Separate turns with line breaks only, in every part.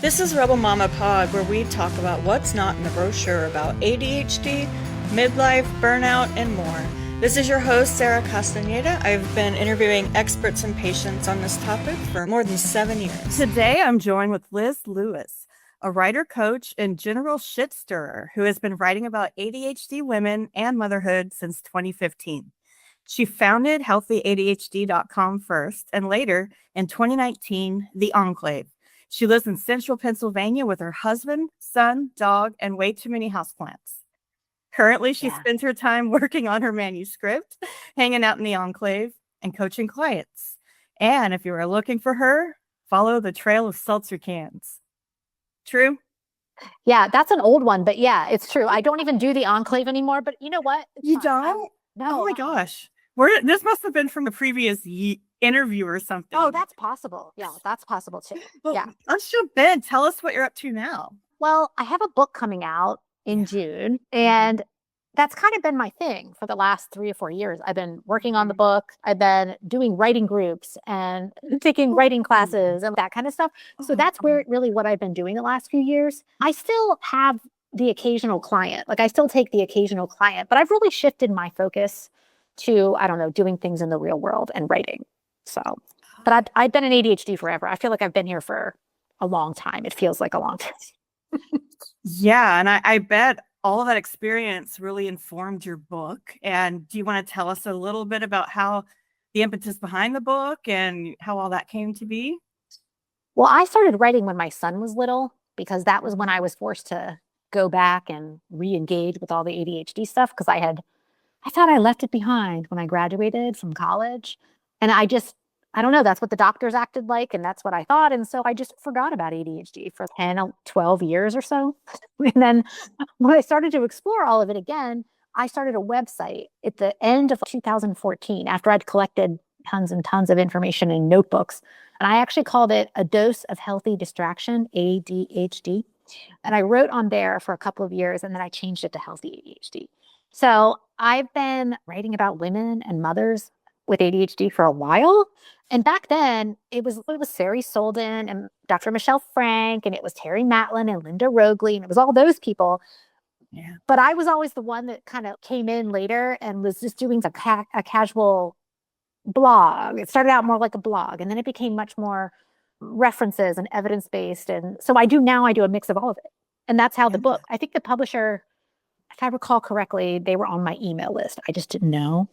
This is Rebel Momma Pod, where we talk about what's not in the brochure about ADHD, midlife, burnout, and more. This is your host, Sarah Castañeda. I've been interviewing experts and patients on this topic for more than 7 years. Today, I'm joined with Liz Lewis, a writer, coach, and general shit stirrer who has been writing about ADHD women and motherhood since 2015. She founded healthyadhd.com first, and later, in 2019, The Enclave. She lives in central Pennsylvania with her husband, son, dog, and way too many houseplants. Currently, she spends her time working on her manuscript, hanging out in the Enclave, and coaching clients. And if you are looking for her, follow the trail of seltzer cans. True?
Yeah, that's an old one, but yeah, it's true. I don't even do the Enclave anymore, but you know what?
You don't?
No.
Oh my gosh. This must have been from the previous interview or something.
Oh, that's possible. Yeah, that's possible too.
Well,
yeah.
Let's jump in. Tell us what you're up to now.
Well, I have a book coming out in June, and that's kind of been my thing for the last 3 or 4 years. I've been working on the book. I've been doing writing groups and taking writing classes and that kind of stuff. So that's what I've been doing the last few years. I still have the occasional client. Like I still take the occasional client, but I've really shifted my focus to, doing things in the real world and writing. So, but I've been in ADHD forever. I feel like I've been here for a long time. It feels like a long time.
Yeah. And I bet all of that experience really informed your book. And do you want to tell us a little bit about how the impetus behind the book and how all that came to be?
Well, I started writing when my son was little, because that was when I was forced to go back and re-engage with all the ADHD stuff, because I thought I left it behind when I graduated from college. And I don't know, that's what the doctors acted like, and that's what I thought. And so I just forgot about ADHD for 10 or 12 years or so. And then when I started to explore all of it again, I started a website at the end of 2014 after I'd collected tons and tons of information in notebooks. And I actually called it A Dose of Healthy Distraction, ADHD. And I wrote on there for a couple of years, and then I changed it to Healthy ADHD. So I've been writing about women and mothers with ADHD for a while. And back then it was Sari Solden and Dr. Michelle Frank, and it was Terry Matlin and Linda Rogley, and it was all those people.
Yeah.
But I was always the one that kind of came in later and was just doing a casual blog. It started out more like a blog, and then it became much more references and evidence-based. And so I do a mix of all of it. And that's how the book, I think the publisher, if I recall correctly, they were on my email list. I just didn't know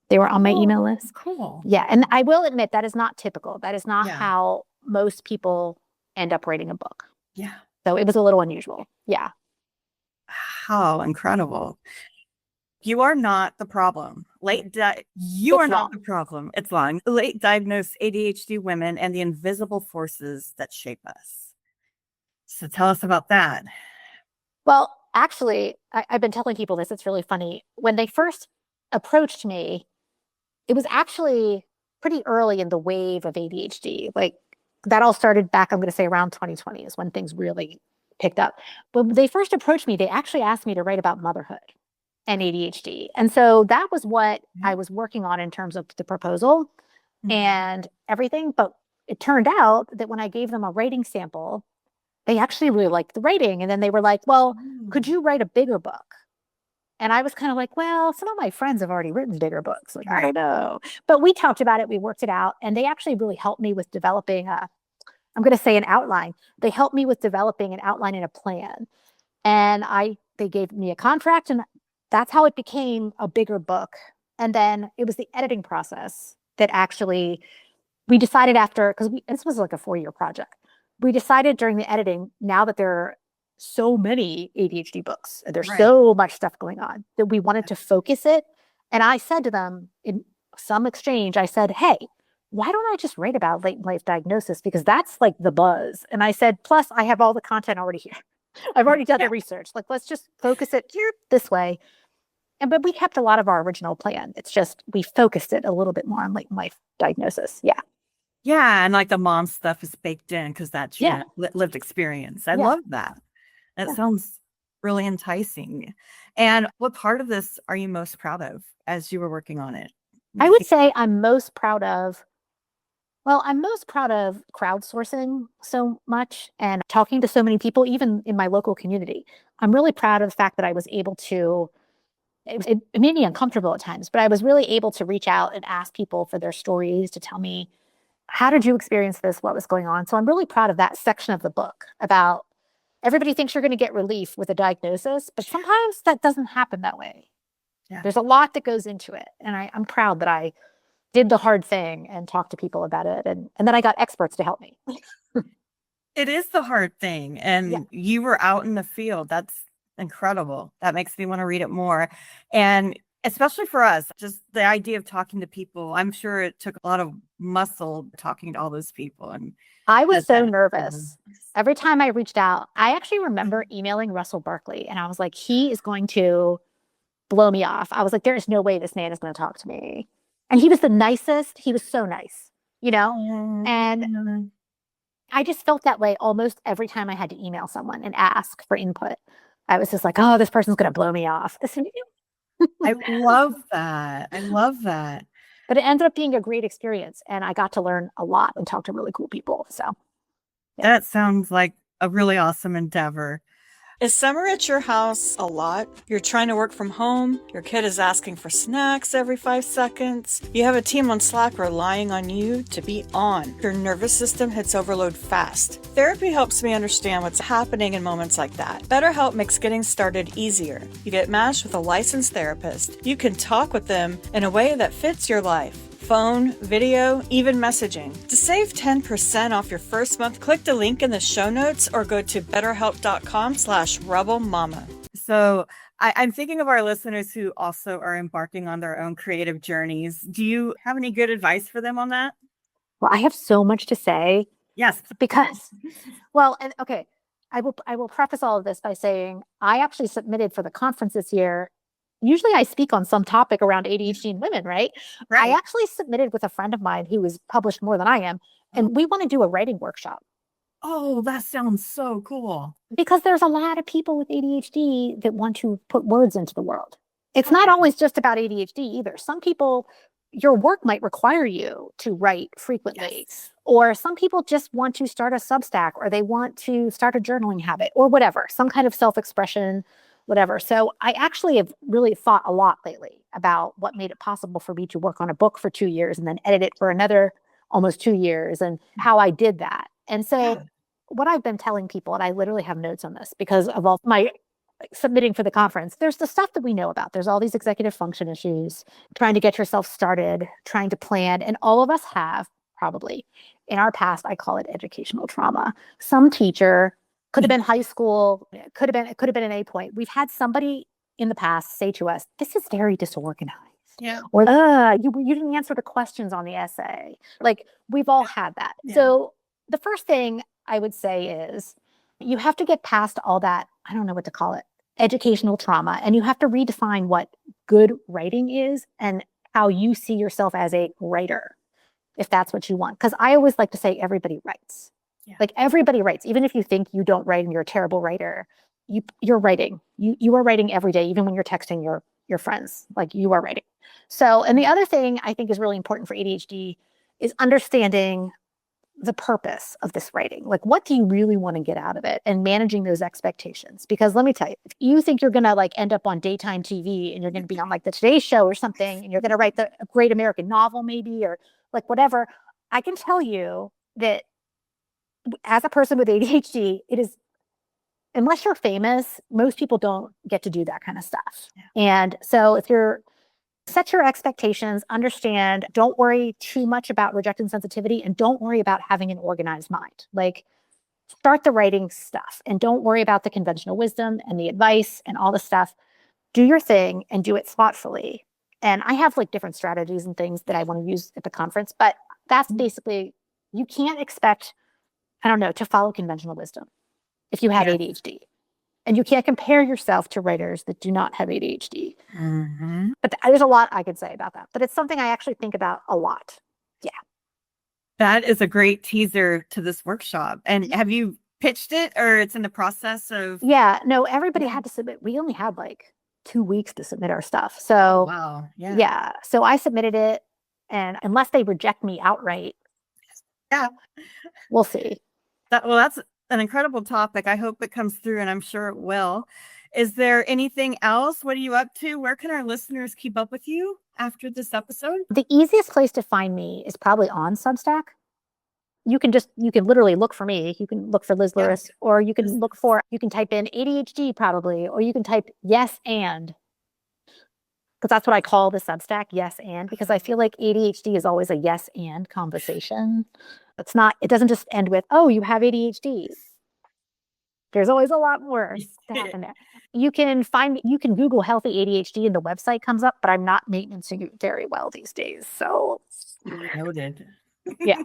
they were on my email list.
Cool.
Yeah. And I will admit that is not typical. That is not how most people end up writing a book.
Yeah.
So it was a little unusual. Yeah.
How incredible. You are not the problem. You are not the problem. It's long. Late diagnosed ADHD women and the invisible forces that shape us. So tell us about that.
Well, actually, I've been telling people this. It's really funny. When they first approached me, it was actually pretty early in the wave of ADHD. Like that all started back, I'm going to say around 2020 is when things really picked up. But when they first approached me, they actually asked me to write about motherhood and ADHD. And so that was what I was working on in terms of the proposal and everything. But it turned out that when I gave them a writing sample, they actually really liked the writing. And then they were like, well, could you write a bigger book? And I was kind of like, well, some of my friends have already written bigger books. Like, I don't know. But we talked about it. We worked it out. And they actually really helped me with developing I'm going to say an outline. They helped me with developing an outline and a plan. And they gave me a contract, and that's how it became a bigger book. And then it was the editing process that actually we decided after, because this was like a 4-year project. We decided during the editing, now that there are so many ADHD books, and there's so much stuff going on, that we wanted to focus it. And I said to them in some exchange, I said, hey, why don't I just write about late life diagnosis? Because that's like the buzz. And I said, plus I have all the content already here. I've already done the research. Like, let's just focus it here this way. But we kept a lot of our original plan. It's just, we focused it a little bit more on late life diagnosis. Yeah.
Yeah. And like the mom stuff is baked in because that's your lived experience. I love that. That sounds really enticing. And what part of this are you most proud of as you were working on it?
I would say I'm most proud of Well, I'm most proud of crowdsourcing so much and talking to so many people, even in my local community. I'm really proud of the fact that I was able to, it made me uncomfortable at times, but I was really able to reach out and ask people for their stories to tell me, how did you experience this? What was going on? So I'm really proud of that section of the book about everybody thinks you're going to get relief with a diagnosis, but sometimes that doesn't happen that way.
Yeah.
There's a lot that goes into it. And I'm proud that I did the hard thing and talked to people about it. And then I got experts to help me.
It is the hard thing.
Yeah.
And you were out in the field. That's incredible. That makes me want to read it more. And especially for us, just the idea of talking to people, I'm sure it took a lot of muscle talking to all those people. And
I was so
that.
nervous. Every time I reached out, I actually remember emailing Russell Barkley and I was like, he is going to blow me off. I was like, there is no way this man is going to talk to me. And he was the nicest. He was so nice, you know? And I just felt that way almost every time I had to email someone and ask for input. I was just like, oh, this person's going to blow me off.
I love that. I love that.
But it ended up being a great experience. And I got to learn a lot and talk to really cool people. So yeah.
That sounds like a really awesome endeavor. Is summer at your house a lot? You're trying to work from home, your kid is asking for snacks every 5 seconds, you have a team on Slack relying on you to be on. Your nervous system hits overload fast. Therapy helps me understand what's happening in moments like that. BetterHelp makes getting started easier. You get matched with a licensed therapist. You can talk with them in a way that fits your life. Phone, video, even messaging. To save 10% off your first month, click the link in the show notes or go to betterhelp.com/Rebel Momma. So I'm thinking of our listeners who also are embarking on their own creative journeys. Do you have any good advice for them on that?
Well, I have so much to say.
Yes.
Because, well, and okay, I will preface all of this by saying I actually submitted for the conference this year. Usually I speak on some topic around ADHD in women, right? I actually submitted with a friend of mine who is published more than I am, and we want to do a writing workshop.
Oh, that sounds so cool.
Because there's a lot of people with ADHD that want to put words into the world. It's not always just about ADHD either. Some people, your work might require you to write frequently. Yes. Or some people just want to start a Substack, or they want to start a journaling habit, or whatever, some kind of self-expression, whatever. So I actually have really thought a lot lately about what made it possible for me to work on a book for 2 years and then edit it for another almost 2 years, and how I did that. And so what I've been telling people, and I literally have notes on this because of all my submitting for the conference, there's the stuff that we know about. There's all these executive function issues, trying to get yourself started, trying to plan. And all of us have probably in our past, I call it educational trauma. Some teacher, could have been high school, could have been an A point. We've had somebody in the past say to us, this is very disorganized.
Yeah.
Or you didn't answer the questions on the essay. Like, we've all had that. Yeah. So the first thing I would say is you have to get past all that, I don't know what to call it, educational trauma. And you have to redefine what good writing is and how you see yourself as a writer, if that's what you want. Because I always like to say everybody writes. Yeah. Like, everybody writes. Even if you think you don't write and you're a terrible writer, you're writing. You are writing every day, even when you're texting your friends. Like, you are writing. So, and the other thing I think is really important for ADHD is understanding the purpose of this writing. Like, what do you really want to get out of it, and managing those expectations? Because let me tell you, if you think you're going to like end up on daytime TV and you're going to be on like the Today Show or something, and you're going to write a great American novel maybe, or like whatever, I can tell you that as a person with ADHD, it is, unless you're famous, most people don't get to do that kind of stuff. Yeah. And so if you're, set your expectations, understand, don't worry too much about rejection sensitivity, and don't worry about having an organized mind. Like, start the writing stuff and don't worry about the conventional wisdom and the advice and all the stuff. Do your thing and do it thoughtfully. And I have like different strategies and things that I want to use at the conference, but that's basically, you can't expect, I don't know, to follow conventional wisdom if you have ADHD. And you can't compare yourself to writers that do not have ADHD. Mm-hmm. But there's a lot I could say about that. But it's something I actually think about a lot. Yeah.
That is a great teaser to this workshop. And have you pitched it, or it's in the process of?
Yeah. No, everybody had to submit. We only had like 2 weeks to submit our stuff. So,
wow. Yeah.
Yeah. So I submitted it. And unless they reject me outright,
Yeah.
We'll see.
That's an incredible topic. I hope it comes through, and I'm sure it will. Is there anything else? What are you up to? Where can our listeners keep up with you after this episode?
The easiest place to find me is probably on Substack. You can literally look for me. You can look for Liz
Yeah.
Lewis, or you can type in ADHD probably, or you can type yes and, because that's what I call the Substack, yes and, because I feel like ADHD is always a yes and conversation. It doesn't just end with, oh, you have ADHD. There's always a lot more to happen there. You can Google healthy ADHD and the website comes up, but I'm not maintaining it very well these days. So
Noted.
yeah.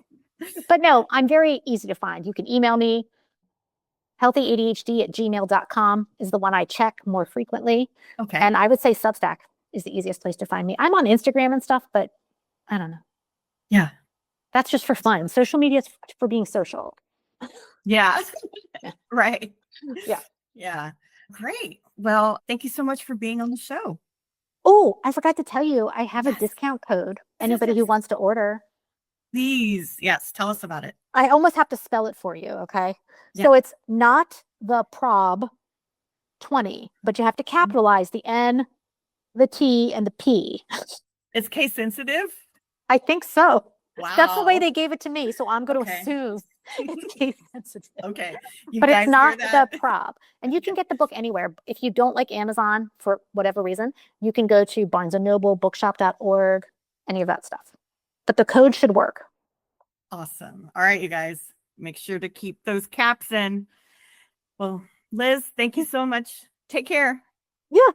But no, I'm very easy to find. You can email me. healthyadhd@gmail.com is the one I check more frequently.
Okay.
And I would say Substack is the easiest place to find me. I'm on Instagram and stuff, but I don't know.
Yeah.
That's just for fun. Social media is for being social.
Yeah. Right.
Yeah.
Yeah. Great. Well, thank you so much for being on the show.
Oh, I forgot to tell you, I have
Yes.
a discount code. Anybody who wants to order.
Please. Yes. Tell us about it.
I almost have to spell it for you. Okay.
Yeah.
So it's not the prob 20, but you have to capitalize the N, the T, and the P.
It's case sensitive.
I think so.
Wow.
That's the way they gave it to me. So I'm going to
Okay.
assume it's case sensitive.
Okay.
But it's not the prob. And you can get the book anywhere. If you don't like Amazon for whatever reason, you can go to Barnes & Noble, bookshop.org, any of that stuff. But the code should work.
Awesome. All right, you guys, make sure to keep those caps in. Well, Liz, thank you so much. Take care.
Yeah.